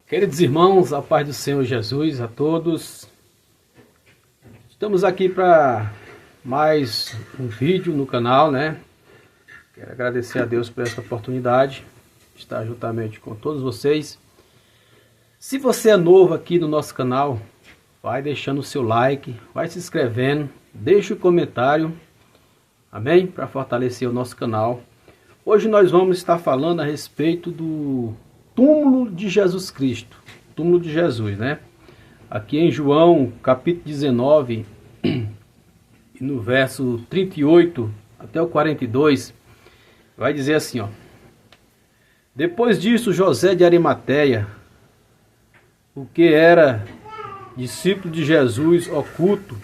Queridos irmãos, a paz do Senhor Jesus a todos. Estamos aqui para mais um vídeo no canal, né? Quero agradecer a Deus por essa oportunidade de estar juntamente com todos vocês. Se você é novo aqui no nosso canal, vai deixando o seu like, vai se inscrevendo, deixa o comentário, amém? Para fortalecer o nosso canal. Hoje nós vamos estar falando a respeito do túmulo de Jesus Cristo, túmulo de Jesus, né? Aqui em João, capítulo 19, no verso 38 até o 42, vai dizer assim, ó. Depois disso, José de Arimateia, o que era discípulo de Jesus oculto,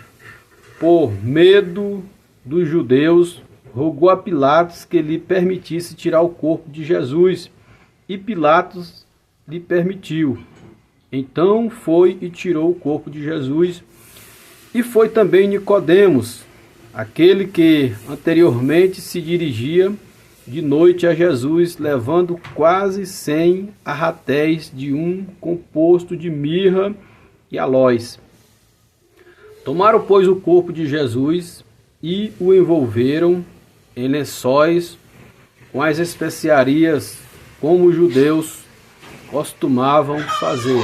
por medo dos judeus, rogou a Pilatos que lhe permitisse tirar o corpo de Jesus, e Pilatos lhe permitiu. Então foi e tirou o corpo de Jesus. E foi também Nicodemos, aquele que anteriormente se dirigia de noite a Jesus, levando quase 100 arratéis de um composto de mirra e aloés. Tomaram, pois, o corpo de Jesus e o envolveram em lençóis com as especiarias, como os judeus costumavam fazer.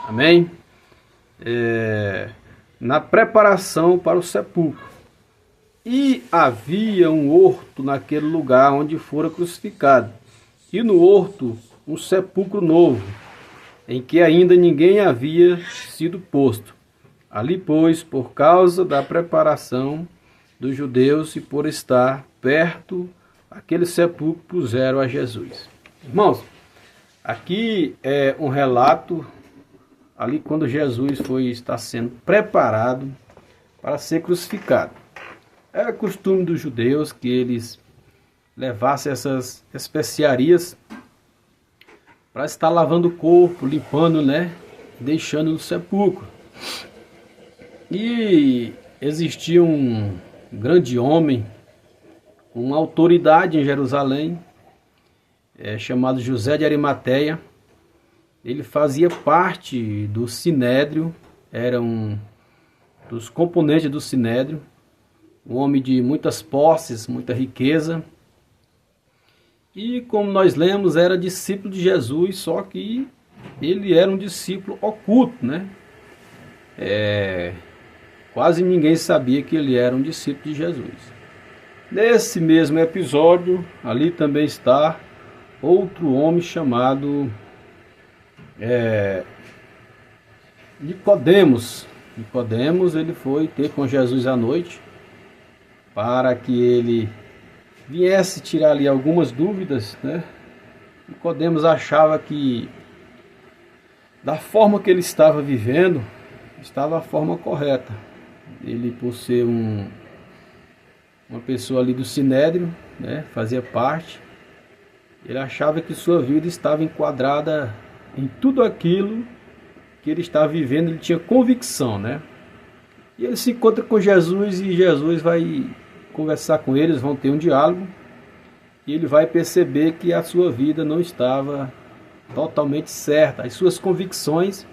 Amém? Na preparação para o sepulcro. E havia um horto naquele lugar onde fora crucificado. E no horto um sepulcro novo, em que ainda ninguém havia sido posto. Ali, pois, por causa da preparação dos judeus e por estar perto, aquele sepulcro puseram a Jesus. Irmãos, aqui é um relato ali quando Jesus está sendo preparado para ser crucificado. Era costume dos judeus que eles levassem essas especiarias para estar lavando o corpo, limpando, né? Deixando no sepulcro. E existia um grande homem, uma autoridade em Jerusalém, chamado José de Arimateia. Ele fazia parte do Sinédrio, era um dos componentes do Sinédrio, um homem de muitas posses, muita riqueza. E como nós lemos, era discípulo de Jesus, só que ele era um discípulo oculto, né? Quase ninguém sabia que ele era um discípulo de Jesus. Nesse mesmo episódio, ali também está outro homem chamado Nicodemos. Nicodemos, ele foi ter com Jesus à noite para que ele viesse tirar ali algumas dúvidas, né? Nicodemos achava que da forma que ele estava vivendo, estava a forma correta. Ele, por ser uma pessoa ali do Sinédrio, né, fazia parte, ele achava que sua vida estava enquadrada em tudo aquilo que ele estava vivendo, ele tinha convicção, né? E ele se encontra com Jesus e Jesus vai conversar com eles, vão ter um diálogo, e ele vai perceber que a sua vida não estava totalmente certa, as suas convicções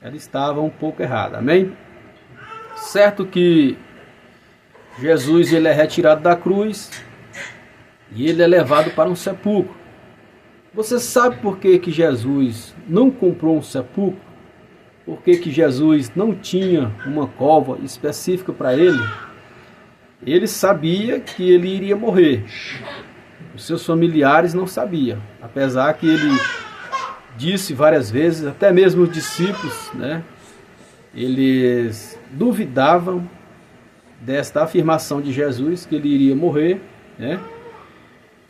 elas estavam um pouco erradas, amém? Certo que Jesus ele é retirado da cruz e ele é levado para um sepulcro. Você sabe por que Jesus não comprou um sepulcro? Por que Jesus não tinha uma cova específica para ele? Ele sabia que ele iria morrer. Os seus familiares não sabiam, apesar que ele disse várias vezes, até mesmo os discípulos, né? Eles duvidavam desta afirmação de Jesus, que ele iria morrer, né?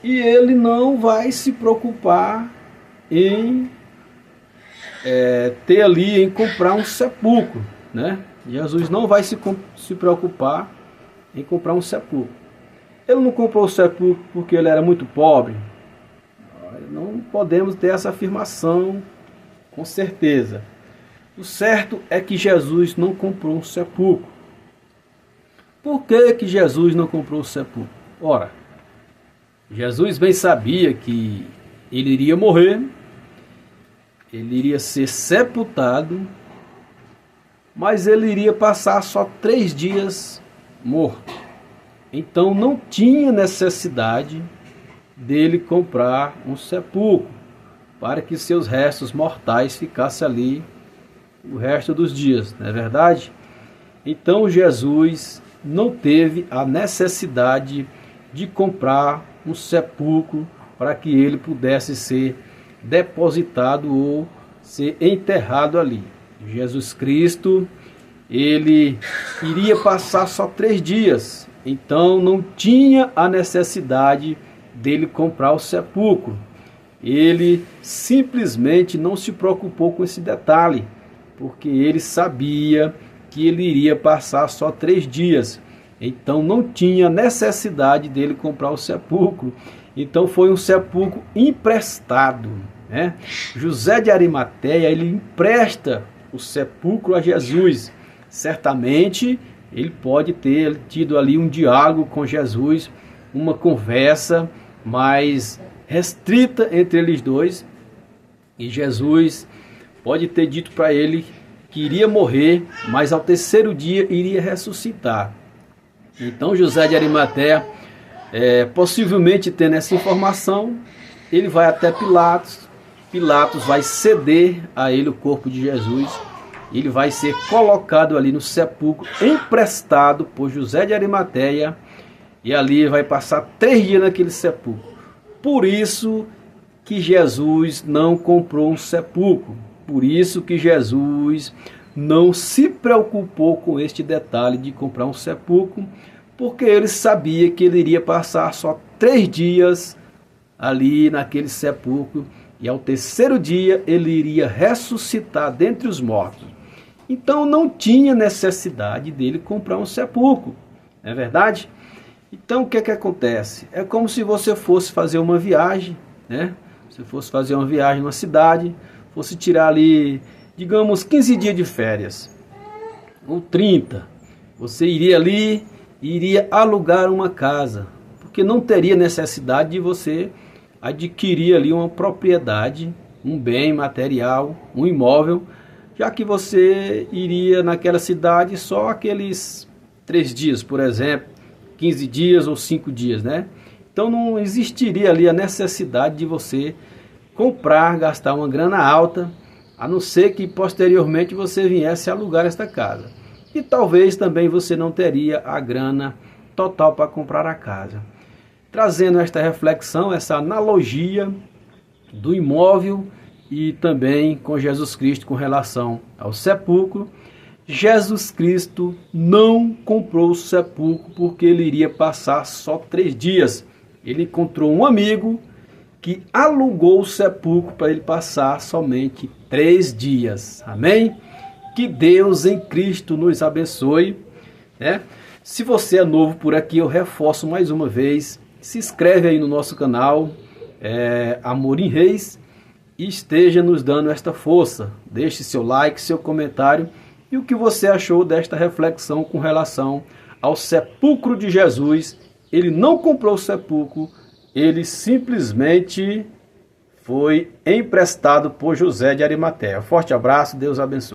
E ele não vai se preocupar em ter ali, em comprar um sepulcro, né? Jesus não vai se preocupar em comprar um sepulcro. Ele não comprou o sepulcro porque ele era muito pobre. Não podemos ter essa afirmação com certeza. O certo é que Jesus não comprou um sepulcro. Por que Jesus não comprou o sepulcro? Ora, Jesus bem sabia que ele iria morrer ele iria ser sepultado, mas ele iria passar só 3 dias morto. Então não tinha necessidade dele comprar um sepulcro para que seus restos mortais ficassem ali o resto dos dias, não é verdade? Então Jesus não teve a necessidade de comprar um sepulcro para que ele pudesse ser depositado ou ser enterrado ali. Jesus Cristo, ele iria passar só 3 dias, então não tinha a necessidade dele comprar o sepulcro. Ele simplesmente não se preocupou com esse detalhe, porque ele sabia que ele iria passar só 3 dias, então não tinha necessidade dele comprar o sepulcro. Então foi um sepulcro emprestado, né? José de Arimateia, ele empresta o sepulcro a Jesus. Certamente ele pode ter tido ali um diálogo com Jesus, uma conversa mais restrita entre eles dois, e Jesus pode ter dito para ele que iria morrer, mas ao 3º dia iria ressuscitar. Então José de Arimateia, possivelmente tendo essa informação, ele vai até Pilatos. Pilatos vai ceder a ele o corpo de Jesus. Ele vai ser colocado ali no sepulcro, emprestado por José de Arimateia, e ali vai passar 3 dias naquele sepulcro. Por isso que Jesus não comprou um sepulcro. Por isso que Jesus não se preocupou com este detalhe de comprar um sepulcro, porque ele sabia que ele iria passar só 3 dias ali naquele sepulcro, e ao 3º dia ele iria ressuscitar dentre os mortos. Então não tinha necessidade dele comprar um sepulcro, não é verdade? Então o que acontece? É como se você fosse fazer uma viagem, né? Se fosse fazer uma viagem numa cidade, fosse tirar ali, digamos, 15 dias de férias, ou 30. Você iria ali e iria alugar uma casa, porque não teria necessidade de você adquirir ali uma propriedade, um bem material, um imóvel, já que você iria naquela cidade só aqueles 3 dias, por exemplo, 15 dias ou 5 dias, né? Então não existiria ali a necessidade de você comprar, gastar uma grana alta, a não ser que posteriormente você viesse alugar esta casa. E talvez também você não teria a grana total para comprar a casa. Trazendo esta reflexão, essa analogia do imóvel e também com Jesus Cristo com relação ao sepulcro, Jesus Cristo não comprou o sepulcro porque ele iria passar só 3 dias. Ele encontrou um amigo que alugou o sepulcro para ele passar somente 3 dias. Amém? Que Deus em Cristo nos abençoe, né? Se você é novo por aqui, eu reforço mais uma vez, se inscreve aí no nosso canal, Amorim Reis, e esteja nos dando esta força. Deixe seu like, seu comentário e o que você achou desta reflexão com relação ao sepulcro de Jesus. Ele não comprou o sepulcro, ele simplesmente foi emprestado por José de Arimateia. Forte abraço, Deus abençoe.